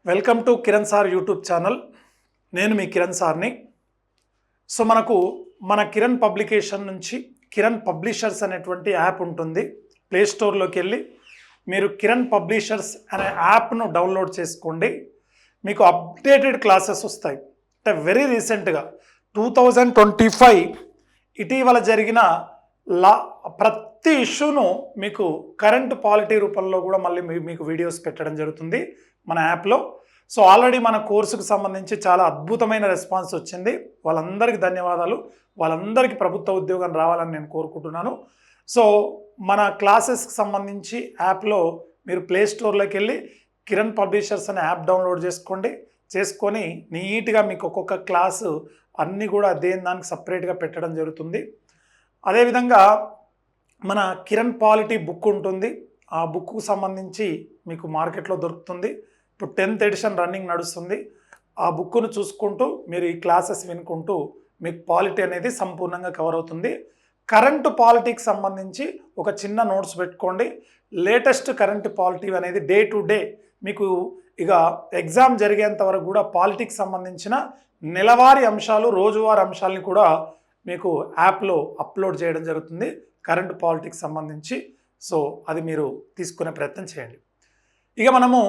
Welcome to Kiran sir YouTube channel. నేను మీ కిరణ్ సార్ని. So మన కిరణ్ పబ్లికేషన్ నుంచి కిరణ్ పబ్లిషర్స్ అనేటువంటి యాప్ ఉంటుంది. ప్లే స్టోర్లోకి వెళ్ళి మీరు కిరణ్ పబ్లిషర్స్ అనే యాప్ను డౌన్లోడ్ చేసుకోండి. మీకు అప్డేటెడ్ క్లాసెస్ వస్తాయి. అంటే వెరీ రీసెంట్గా 2025 ఇటీవల జరిగిన ప్రతి ఇష్యూను మీకు కరెంట్ పాలిటీ రూపంలో కూడా మళ్ళీ మీకు వీడియోస్ పెట్టడం జరుగుతుంది మన యాప్లో. సో ఆల్రెడీ మన కోర్సుకు సంబంధించి చాలా అద్భుతమైన రెస్పాన్స్ వచ్చింది. వాళ్ళందరికీ ధన్యవాదాలు. వాళ్ళందరికీ ప్రభుత్వ ఉద్యోగం రావాలని నేను కోరుకుంటున్నాను. సో మన క్లాసెస్కి సంబంధించి యాప్లో మీరు ప్లే స్టోర్లోకి వెళ్ళి కిరణ్ పబ్లిషర్స్ అనే యాప్ డౌన్లోడ్ చేసుకొని నీట్గా మీకు ఒక్కొక్క క్లాసు అన్నీ కూడా దానికి సపరేట్గా పెట్టడం జరుగుతుంది. అదేవిధంగా మన కిరణ్ పాలిటీ బుక్ ఉంటుంది. ఆ బుక్కు సంబంధించి మీకు మార్కెట్లో దొరుకుతుంది. ఇప్పుడు 10th ఎడిషన్ రన్నింగ్ నడుస్తుంది. ఆ బుక్ను చూసుకుంటూ మీరు ఈ క్లాసెస్ వినుకుంటూ మీకు పాలిటీ అనేది సంపూర్ణంగా కవర్ అవుతుంది. కరెంటు పాలిటీకి సంబంధించి ఒక చిన్న నోట్స్ పెట్టుకోండి. లేటెస్ట్ కరెంటు పాలిటీ అనేది డే టు డే మీకు ఇక ఎగ్జామ్ జరిగేంత వరకు కూడా పాలిటిక్స్ సంబంధించిన నెలవారీ అంశాలు, రోజువారీ అంశాలని కూడా మీకు యాప్లో అప్లోడ్ చేయడం జరుగుతుంది కరెంట్ పాలిటిక్స్ సంబంధించి. సో అది మీరు తీసుకునే ప్రయత్నం చేయండి. ఇక మనము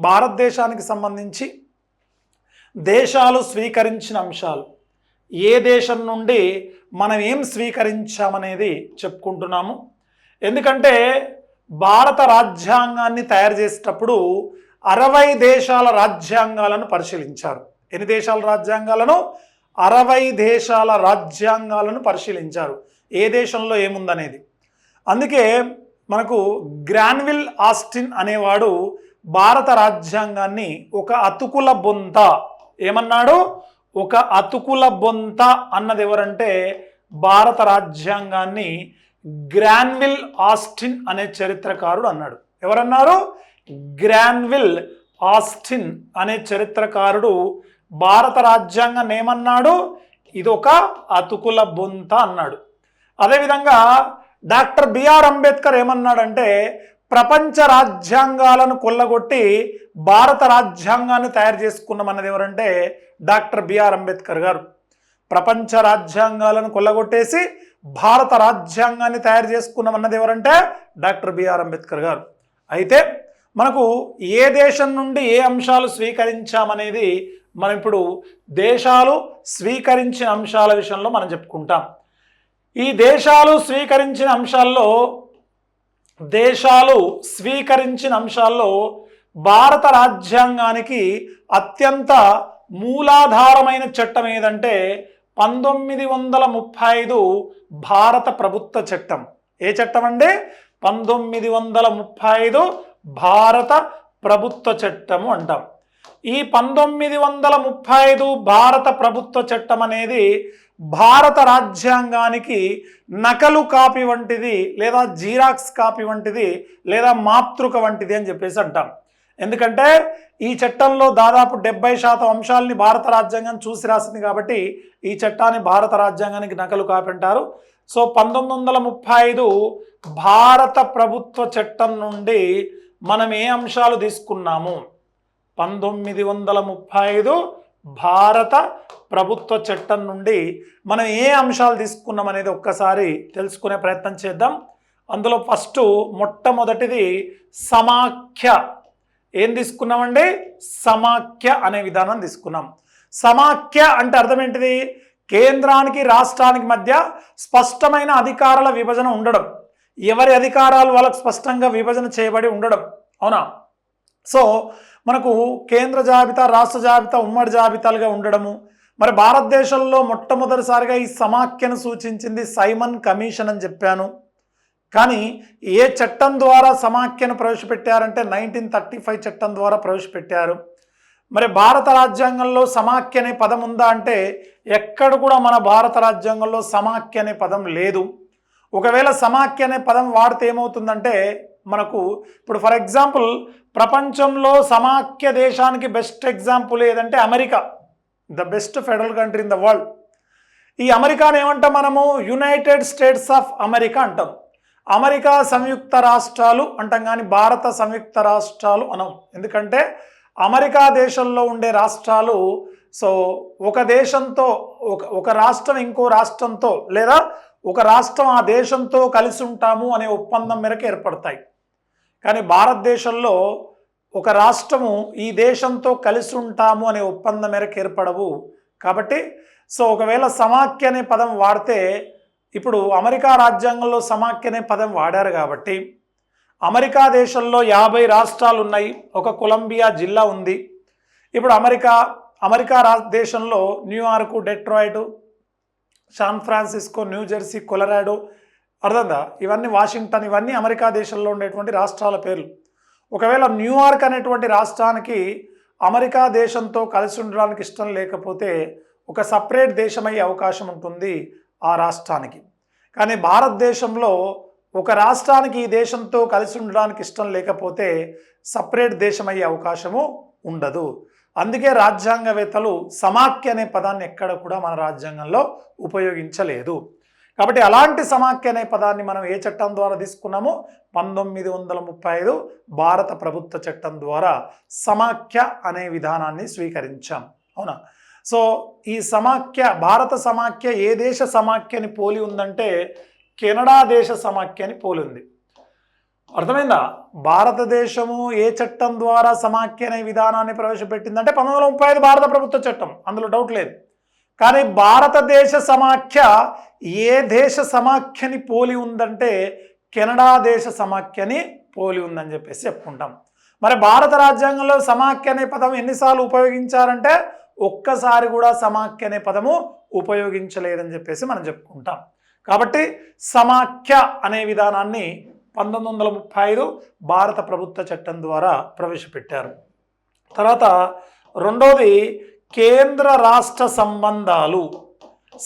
భారతదేశానికి సంబంధించి దేశాలు స్వీకరించిన అంశాలు, ఏ దేశం నుండి మనం ఏం స్వీకరించామనేది చెప్పుకుంటున్నాము. ఎందుకంటే భారత రాజ్యాంగాన్ని తయారు చేసేటప్పుడు 60 దేశాల రాజ్యాంగాలను పరిశీలించారు. ఎన్ని దేశాల రాజ్యాంగాలను? 60 దేశాల రాజ్యాంగాలను పరిశీలించారు, ఏ దేశంలో ఏముందనేది. అందుకే మనకు గ్రాన్విల్ ఆస్టిన్ అనేవాడు భారత రాజ్యాంగాన్ని ఒక అతుకుల బొంత ఏమన్నాడు? ఒక అతుకుల బొంత అన్నది ఎవరంటే భారత రాజ్యాంగాన్ని గ్రాన్విల్ ఆస్టిన్ అనే చరిత్రకారుడు అన్నాడు. ఎవరన్నారు? గ్రాన్విల్ ఆస్టిన్ అనే చరిత్రకారుడు భారత రాజ్యాంగాన్ని ఏమన్నాడు? ఇదొక అతుకుల బొంత అన్నాడు. అదేవిధంగా డాక్టర్ బిఆర్ అంబేద్కర్ ఏమన్నాడంటే ప్రపంచ రాజ్యాంగాలను కొల్లగొట్టి భారత రాజ్యాంగాన్ని తయారు చేసుకున్నామన్నది ఎవరంటే డాక్టర్ బిఆర్ అంబేద్కర్ గారు. ప్రపంచ రాజ్యాంగాలను కొల్లగొట్టేసి భారత రాజ్యాంగాన్ని తయారు చేసుకున్నామన్నది ఎవరంటే డాక్టర్ బిఆర్ అంబేద్కర్ గారు. అయితే మనకు ఏ దేశం నుండి ఏ అంశాలు స్వీకరించామనేది మనం ఇప్పుడు దేశాలు స్వీకరించిన అంశాల విషయంలో మనం చెప్పుకుంటాం. ఈ దేశాలు స్వీకరించిన అంశాల్లో భారత రాజ్యాంగానికి అత్యంత మూలాధారమైన చట్టం ఏదంటే 1935 భారత ప్రభుత్వ చట్టం. ఏ చట్టం అండి? 1935 భారత ప్రభుత్వ చట్టము అంటాం. ఈ 1935 భారత ప్రభుత్వ చట్టం అనేది భారత రాజ్యాంగానికి నకలు కాపీ వంటిది, లేదా జీరాక్స్ కాపీ వంటిది, లేదా మాతృక వంటిది అని చెప్పేసి అంటాం. ఎందుకంటే ఈ చట్టంలో దాదాపు 70% అంశాలని భారత రాజ్యాంగం చూసి రాసింది కాబట్టి ఈ చట్టాన్ని భారత రాజ్యాంగానికి నకలు కాపీ అంటారు. సో 1935 భారత ప్రభుత్వ చట్టం నుండి మనం ఏ అంశాలు తీసుకున్నాము? 1935 భారత ప్రభుత్వ చట్టం నుండి మనం ఏ అంశాలు తీసుకున్నాం అనేది ఒక్కసారి తెలుసుకునే ప్రయత్నం చేద్దాం. అందులో మొట్టమొదటిది సమాఖ్య. ఏం తీసుకున్నామండి? సమాఖ్య అనే విధానం తీసుకున్నాం. సమాఖ్య అంటే అర్థం ఏంటిది? కేంద్రానికి రాష్ట్రానికి మధ్య స్పష్టమైన అధికారాల విభజన ఉండడం, ఎవరి అధికారాలు వాళ్ళకు స్పష్టంగా విభజన చేయబడి ఉండడం. అవునా? సో మనకు కేంద్ర జాబితా, రాష్ట్ర జాబితా ఉమ్మడి జాబితాలుగా ఉండడము. మరి భారతదేశంలో మొట్టమొదటిసారిగా ఈ సమాఖ్యను సూచించింది సైమన్ కమిషన్ అని చెప్పాను. కానీ ఏ చట్టం ద్వారా సమాఖ్యను ప్రవేశపెట్టారంటే 1935 చట్టం ద్వారా ప్రవేశపెట్టారు. మరి భారత రాజ్యాంగంలో సమాఖ్య అనే పదం ఉందా అంటే ఎక్కడ కూడా మన భారత రాజ్యాంగంలో సమాఖ్య అనే పదం లేదు. ఒకవేళ సమాఖ్య అనే పదం వాడితే ఏమవుతుందంటే మనకు ఇప్పుడు ఫర్ ఎగ్జాంపుల్ ప్రపంచంలో సమాఖ్య దేశానికి బెస్ట్ ఎగ్జాంపుల్ ఏదంటే America, the best federal country in the world. ఈ అమెరికాని ఏమంటాం మనము? యునైటెడ్ స్టేట్స్ ఆఫ్ అమెరికా అంటాం. అమెరికా సంయుక్త రాష్ట్రాలు అంటాం కానీ భారత సంయుక్త రాష్ట్రాలు అనం. ఎందుకంటే అమెరికా దేశంలో ఉండే రాష్ట్రాలు సో ఒక దేశంతో ఒక రాష్ట్రం ఇంకో రాష్ట్రంతో లేదా ఒక రాష్ట్రం ఆ దేశంతో కలిసి ఉంటాము అనే ఒప్పందం మేరకు ఏర్పడతాయి. కానీ భారతదేశంలో ఒక రాష్ట్రము ఈ దేశంతో కలిసి ఉంటాము అనే ఒప్పందం మేరకు ఏర్పడవు. కాబట్టి సో ఒకవేళ సమాఖ్య అనే పదం వాడితే ఇప్పుడు అమెరికా రాజ్యాంగంలో సమాఖ్య అనే పదం వాడారు కాబట్టి అమెరికా దేశంలో 50 రాష్ట్రాలు ఉన్నాయి, ఒక కొలంబియా జిల్లా ఉంది. ఇప్పుడు అమెరికా దేశంలో New York, Detroit, San Francisco, New Jersey, Colorado, అర్థందా, ఇవన్నీ వాషింగ్టన్, ఇవన్నీ అమెరికా దేశంలో ఉండేటువంటి రాష్ట్రాల పేర్లు. ఒకవేళ న్యూయార్క్ అనేటువంటి రాష్ట్రానికి అమెరికా దేశంతో కలిసి ఉండడానికి ఇష్టం లేకపోతే ఒక సపరేట్ దేశమయ్యే అవకాశం ఉంటుంది ఆ రాష్ట్రానికి. కానీ భారతదేశంలో ఒక రాష్ట్రానికి ఈ దేశంతో కలిసి ఉండడానికి ఇష్టం లేకపోతే సపరేట్ దేశం అయ్యే అవకాశము ఉండదు. అందుకే రాజ్యాంగవేత్తలు సమాఖ్య అనే పదాన్ని ఎక్కడ కూడా మన రాజ్యాంగంలో ఉపయోగించలేదు. కాబట్టి అలాంటి సమాఖ్య అనే పదాన్ని మనం ఏ చట్టం ద్వారా తీసుకున్నామో 1935 భారత ప్రభుత్వ చట్టం ద్వారా సమాఖ్య అనే విధానాన్ని స్వీకరించాం. అవునా? సో ఈ సమాఖ్య, భారత సమాఖ్య ఏ దేశ సమాఖ్యని పోలి ఉందంటే కెనడా దేశ సమాఖ్యని పోలి ఉంది. అర్థమైందా? భారతదేశము ఏ చట్టం ద్వారా సమాఖ్య అనే విధానాన్ని ప్రవేశపెట్టిందంటే 1935 భారత ప్రభుత్వ చట్టం, అందులో డౌట్ లేదు. కానీ భారతదేశ సమాఖ్య ఏ దేశ సమాఖ్యని పోలి ఉందంటే కెనడా దేశ సమాఖ్యని పోలి ఉందని చెప్పేసి చెప్పుకుంటాం. మరి భారత రాజ్యాంగంలో సమాఖ్య అనే పదం ఎన్నిసార్లు ఉపయోగించారంటే ఒక్కసారి కూడా సమాఖ్య అనే పదము ఉపయోగించలేదని చెప్పేసి మనం చెప్పుకుంటాం. కాబట్టి సమాఖ్య అనే విధానాన్ని 1935 భారత ప్రభుత్వ చట్టం ద్వారా ప్రవేశపెట్టారు. తర్వాత రెండోది కేంద్ర రాష్ట్ర సంబంధాలు,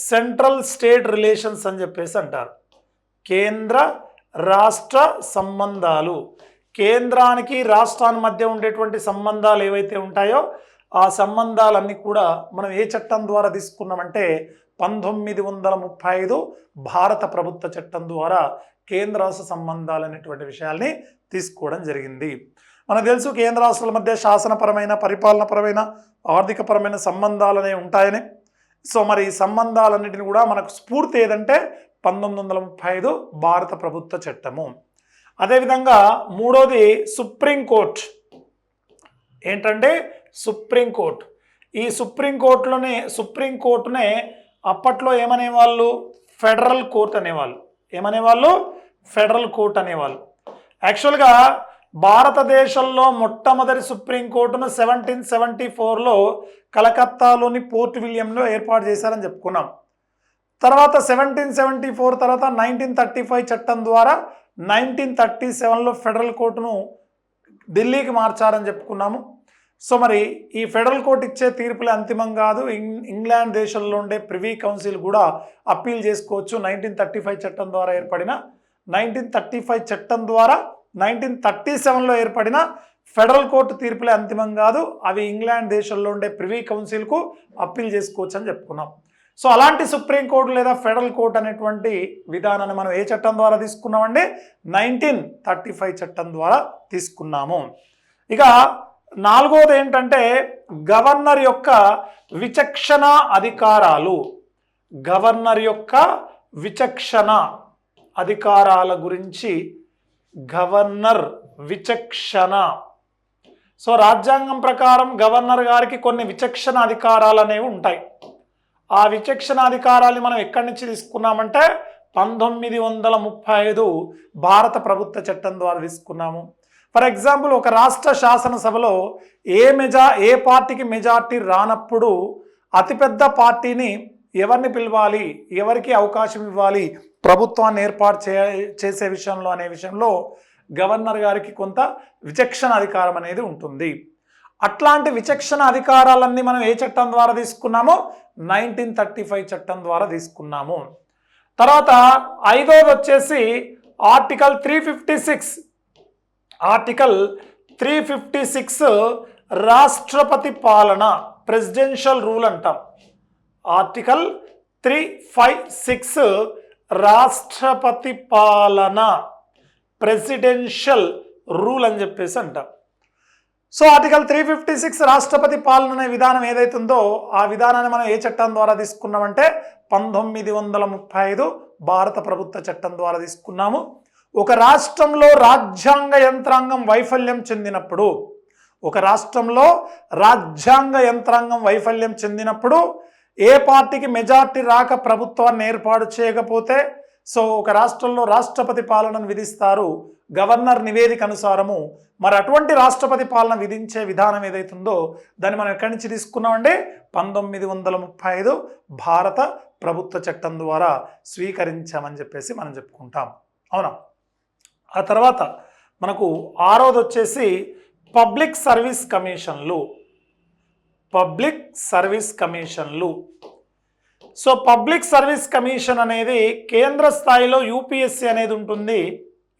సెంట్రల్ స్టేట్ రిలేషన్స్ అని చెప్పేసి అంటారు. కేంద్ర రాష్ట్ర సంబంధాలు, కేంద్రానికి రాష్ట్రానికి మధ్య ఉండేటువంటి సంబంధాలు ఏవైతే ఉంటాయో ఆ సంబంధాలన్నీ కూడా మనం ఏ చట్టం ద్వారా తీసుకున్నామంటే 1935 భారత ప్రభుత్వ చట్టం ద్వారా కేంద్ర రాష్ట్ర సంబంధాలు అనేటువంటి విషయాల్ని తీసుకోవడం జరిగింది. మనకు తెలుసు కేంద్ర రాష్ట్రాల మధ్య శాసనపరమైన, పరిపాలనపరమైన, ఆర్థికపరమైన సంబంధాలు అనేవి ఉంటాయని. సో మరి ఈ సంబంధాలన్నిటిని కూడా మనకు స్ఫూర్తి ఏదంటే 1935 భారత ప్రభుత్వ చట్టము. అదేవిధంగా మూడోది సుప్రీంకోర్టు. ఏంటంటే సుప్రీంకోర్టు. ఈ సుప్రీంకోర్టునే అప్పట్లో ఏమనేవాళ్ళు? ఫెడరల్ కోర్ట్ అనేవాళ్ళు. ఏమనేవాళ్ళు? ఫెడరల్ కోర్ట్ అనేవాళ్ళు. యాక్చువల్గా భారతదేశంలో మొట్టమొదటి సుప్రీంకోర్టును 1774లో కలకత్తాలోని పోర్ట్ విలియంలో ఏర్పాటు చేశారని చెప్పుకున్నాం. తర్వాత 1774 తర్వాత 1935 చట్టం ద్వారా 1937లో ఫెడరల్ కోర్టును ఢిల్లీకి మార్చారని చెప్పుకున్నాము. సో మరి ఈ ఫెడరల్ కోర్టు ఇచ్చే తీర్పులే అంతిమం కాదు. ఇంగ్లాండ్ దేశంలో ఉండే ప్రివీ కౌన్సిల్ కూడా అప్పీల్ చేసుకోవచ్చు. 1935 చట్టం ద్వారా ఏర్పడిన 1935 చట్టం ద్వారా 1937లో ఏర్పడిన ఫెడరల్ కోర్టు తీర్పులే అంతిమం కాదు, అవి ఇంగ్లాండ్ దేశంలో ఉండే ప్రివీ కౌన్సిల్కు అప్పీల్ చేసుకోవచ్చు అని చెప్పుకున్నాం. సో అలాంటి సుప్రీంకోర్టు లేదా ఫెడరల్ కోర్టు అనేటువంటి విధానాన్ని మనం ఏ చట్టం ద్వారా తీసుకున్నామంటే 1935 చట్టం ద్వారా తీసుకున్నాము. ఇక నాలుగోది ఏంటంటే గవర్నర్ యొక్క విచక్షణ అధికారాలు. గవర్నర్ యొక్క విచక్షణ అధికారాల గురించి గవర్నర్ విచక్షణ. సో రాజ్యాంగం ప్రకారం గవర్నర్ గారికి కొన్ని విచక్షణ అధికారాలు అనేవి ఉంటాయి. ఆ విచక్షణ అధికారాన్ని మనం ఎక్కడి నుంచి తీసుకున్నామంటే 1935 భారత ప్రభుత్వ చట్టం ద్వారా తీసుకున్నాము. ఫర్ ఎగ్జాంపుల్ ఒక రాష్ట్ర శాసనసభలో ఏ పార్టీకి మెజార్టీ రానప్పుడు అతిపెద్ద పార్టీని ఎవరిని పిలవాలి, ఎవరికి అవకాశం ఇవ్వాలి ప్రభుత్వాన్ని ఏర్పాటు చేసే విషయంలో అనే విషయంలో గవర్నర్ గారికి కొంత విచక్షణ అధికారం అనేది ఉంటుంది. అట్లాంటి విచక్షణ అధికారాలన్నీ మనం ఏ చట్టం ద్వారా తీసుకున్నామో 1935 చట్టం ద్వారా తీసుకున్నాము. తర్వాత ఐదోది వచ్చేసి ఆర్టికల్ 356. ఆర్టికల్ 356 రాష్ట్రపతి పాలన, ప్రెసిడెన్షియల్ రూల్ అంటాం. ఆర్టికల్ 356 రాష్ట్రపతి పాలన ప్రెసిడెన్షియల్ రూల్ అని చెప్పేసి అంటాం. సో ఆర్టికల్ 356 రాష్ట్రపతి పాలన అనే విధానం ఏదైతుందో ఆ విధానాన్ని మనం ఏ చట్టం ద్వారా తీసుకున్నామంటే 1935 భారత ప్రభుత్వ చట్టం ద్వారా తీసుకున్నాము. ఒక రాష్ట్రంలో రాజ్యాంగ యంత్రాంగం వైఫల్యం చెందినప్పుడు ఏ పార్టీకి మెజార్టీ రాక ప్రభుత్వాన్ని ఏర్పాటు చేయకపోతే సో ఒక రాష్ట్రంలో రాష్ట్రపతి పాలనను విధిస్తారు గవర్నర్ నివేదిక అనుసారము. మరి అటువంటి రాష్ట్రపతి పాలన విధించే విధానం ఏదైతుందో దాన్ని మనం ఎక్కడి నుంచి తీసుకున్నామంటే 1935 భారత ప్రభుత్వ చట్టం ద్వారా స్వీకరించామని చెప్పేసి మనం చెప్పుకుంటాం. అవునా? ఆ తర్వాత మనకు ఆరోది వచ్చేసి పబ్లిక్ సర్వీస్ కమిషన్లు. సో పబ్లిక్ సర్వీస్ కమిషన్ అనేది కేంద్ర స్థాయిలో యూపీఎస్సీ అనేది ఉంటుంది,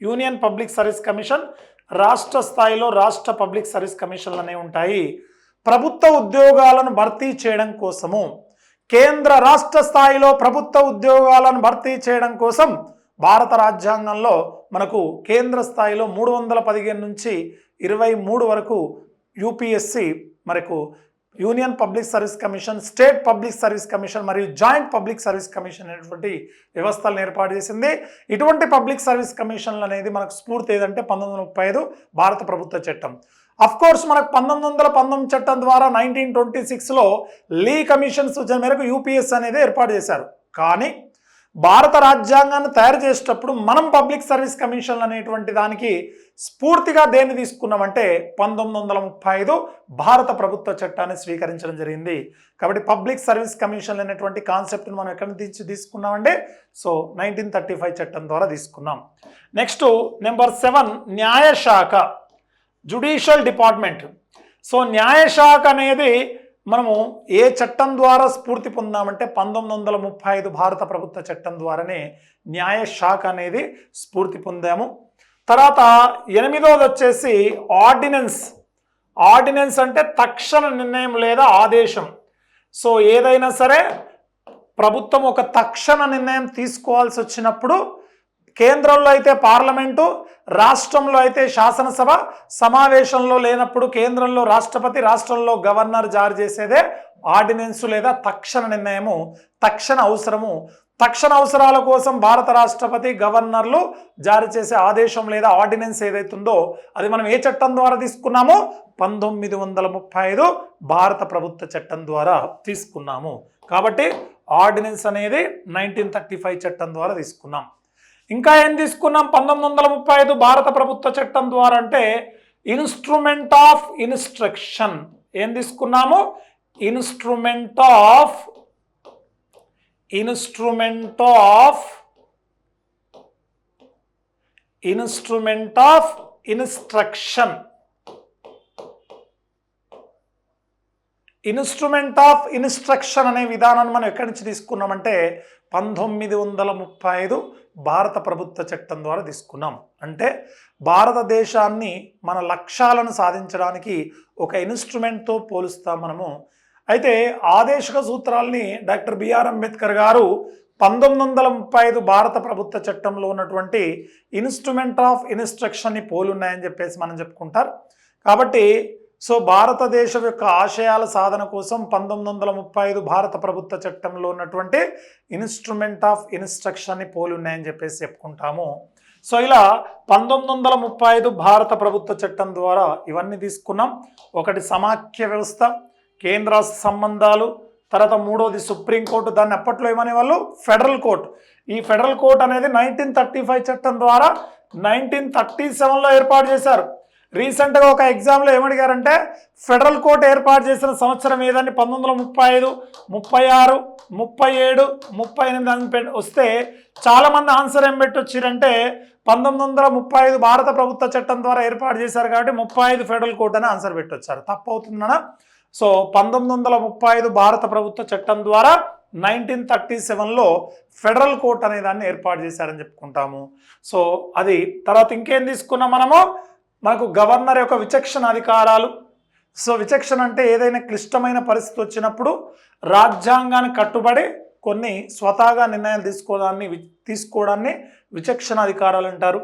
యూనియన్ పబ్లిక్ సర్వీస్ కమిషన్. రాష్ట్ర స్థాయిలో రాష్ట్ర పబ్లిక్ సర్వీస్ కమిషన్లు అనేవి ఉంటాయి. ప్రభుత్వ ఉద్యోగాలను భర్తీ చేయడం కోసము, కేంద్ర రాష్ట్ర స్థాయిలో ప్రభుత్వ ఉద్యోగాలను భర్తీ చేయడం కోసం భారత రాజ్యాంగంలో మనకు కేంద్ర స్థాయిలో 315 నుంచి 23 వరకు యూపీఎస్సీ మనకు union public service commission, state public service commission మరియు జాయింట్ పబ్లిక్ సర్వీస్ కమిషన్ అనేటువంటి వ్యవస్థలను ఏర్పాటు చేసింది. ఇటువంటి పబ్లిక్ సర్వీస్ కమిషన్లు అనేది మనకు స్ఫూర్తి ఏదంటే 1935 భారత ప్రభుత్వ చట్టం. అఫ్ కోర్స్ మనకు 1919 చట్టం ద్వారా 1926లో లీ కమిషన్ సూచన మేరకు యూపీఎస్ అనేది ఏర్పాటు చేశారు. కానీ భారత రాజ్యాంగాన్ని తయారు చేసేటప్పుడు మనం పబ్లిక్ సర్వీస్ కమిషన్లు అనేటువంటి దానికి స్ఫూర్తిగా దేన్ని తీసుకున్నామంటే 1935 భారత ప్రభుత్వ చట్టాన్ని స్వీకరించడం జరిగింది. కాబట్టి పబ్లిక్ సర్వీస్ కమిషన్లు అనేటువంటి కాన్సెప్ట్ని మనం ఎక్కడి నుంచి తీసుకున్నామంటే సో 1935 చట్టం ద్వారా తీసుకున్నాం. నెక్స్ట్ నెంబర్ 7 న్యాయశాఖ, జ్యుడిషియల్ డిపార్ట్మెంట్. సో న్యాయశాఖ అనేది మనము ఏ చట్టం ద్వారా స్ఫూర్తి పొందామంటే 1935 భారత ప్రభుత్వ చట్టం ద్వారానే న్యాయశాఖ అనేది స్ఫూర్తి పొందాము. తర్వాత 8వది వచ్చేసి ఆర్డినెన్స్ అంటే తక్షణ నిర్ణయం లేదా ఆదేశం. సో ఏదైనా సరే ప్రభుత్వం ఒక తక్షణ నిర్ణయం తీసుకోవాల్సి వచ్చినప్పుడు కేంద్రంలో అయితే పార్లమెంటు, రాష్ట్రంలో అయితే శాసనసభ సమావేశంలో లేనప్పుడు కేంద్రంలో రాష్ట్రపతి, రాష్ట్రంలో గవర్నర్ జారీ చేసేదే ఆర్డినెన్స్ లేదా తక్షణ నిర్ణయము. తక్షణ అవసరాల కోసం భారత రాష్ట్రపతి, గవర్నర్లు జారీ చేసే ఆదేశం లేదా ఆర్డినెన్స్ ఏదైతుందో అది మనం ఏ చట్టం ద్వారా తీసుకున్నామో 1935 భారత ప్రభుత్వ చట్టం ద్వారా తీసుకున్నాము. కాబట్టి ఆర్డినెన్స్ అనేది 1935 చట్టం ద్వారా తీసుకున్నాం. ఇంకా ఏం తీసుకున్నాం 1935 భారత ప్రభుత్వ చట్టం ద్వారా అంటే ఇన్స్ట్రుమెంట్ ఆఫ్ ఇన్స్ట్రక్షన్. ఏం తీసుకున్నాము? Instrument of instruction. Instrument of instruction అనే విధానాన్ని మనం ఎక్కడి నుంచి తీసుకున్నామంటే 1935 భారత ప్రభుత్వ చట్టం ద్వారా తీసుకున్నాం. అంటే భారతదేశాన్ని మన లక్ష్యాలను సాధించడానికి ఒక ఇన్స్ట్రుమెంట్తో పోలుస్తాం మనము. అయితే ఆదేశక సూత్రాల్ని డాక్టర్ బిఆర్ అంబేద్కర్ గారు 1935 భారత ప్రభుత్వ చట్టంలో ఉన్నటువంటి ఇన్స్ట్రుమెంట్ ఆఫ్ ఇన్స్ట్రక్షన్ని పోలున్నాయని చెప్పేసి మనం చెప్పుకుంటారు. కాబట్టి సో భారతదేశం యొక్క ఆశయాల సాధన కోసం 1935 భారత ప్రభుత్వ చట్టంలో ఉన్నటువంటి ఇన్స్ట్రుమెంట్ ఆఫ్ ఇన్స్ట్రక్షన్ని పోలి ఉన్నాయని చెప్పేసి చెప్పుకుంటాము. సో ఇలా 1935 భారత ప్రభుత్వ చట్టం ద్వారా ఇవన్నీ తీసుకున్నాం. ఒకటి సమాఖ్య వ్యవస్థ, కేంద్ర సంబంధాలు, తర్వాత 3వది సుప్రీంకోర్టు, దాన్ని అప్పట్లో ఏమనేవాళ్ళు ఫెడరల్ కోర్టు. ఈ ఫెడరల్ కోర్టు అనేది 1935 చట్టం ద్వారా 1937లో ఏర్పాటు చేశారు. రీసెంట్గా ఒక ఎగ్జామ్లో ఏమడిగారంటే ఫెడరల్ కోర్టు ఏర్పాటు చేసిన సంవత్సరం ఏదని 1935, 36, 37, 38 అని వస్తే చాలామంది ఆన్సర్ ఏం పెట్టొచ్చారంటే 1935 భారత ప్రభుత్వ చట్టం ద్వారా ఏర్పాటు చేశారు కాబట్టి 35 ఫెడరల్ కోర్టు అని ఆన్సర్ పెట్టొచ్చారు. తప్పు అవుతుందనా? సో 1935 భారత ప్రభుత్వ చట్టం ద్వారా 1937లో ఫెడరల్ కోర్టు అనే దాన్ని ఏర్పాటు చేశారని చెప్పుకుంటాము. సో అది తర్వాత ఇంకేం తీసుకున్నాం మనకు గవర్నర్ యొక్క విచక్షణ అధికారాలు. సో విచక్షణ అంటే ఏదైనా క్లిష్టమైన పరిస్థితి వచ్చినప్పుడు రాజ్యాంగానికి కట్టుబడి కొన్ని స్వతహాగా నిర్ణయాలు తీసుకోవడాన్ని విచక్షణ అధికారాలు అంటారు.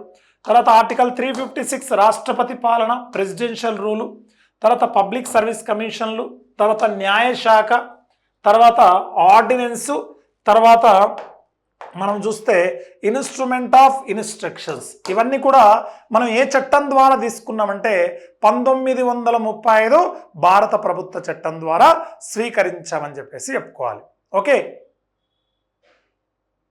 తర్వాత ఆర్టికల్ 356 రాష్ట్రపతి పాలన, ప్రెసిడెన్షియల్ రూలు, తర్వాత పబ్లిక్ సర్వీస్ కమిషన్లు, తర్వాత న్యాయశాఖ, తర్వాత ఆర్డినెన్సు, తర్వాత మనం చూస్తే ఇన్స్ట్రుమెంట్ ఆఫ్ ఇన్స్ట్రక్షన్స్. ఇవన్నీ కూడా మనం ఏ చట్టం ద్వారా తీసుకున్నామంటే 1935 భారత ప్రభుత్వ చట్టం ద్వారా స్వీకరించామని చెప్పేసి చెప్పుకోవాలి. ఓకే.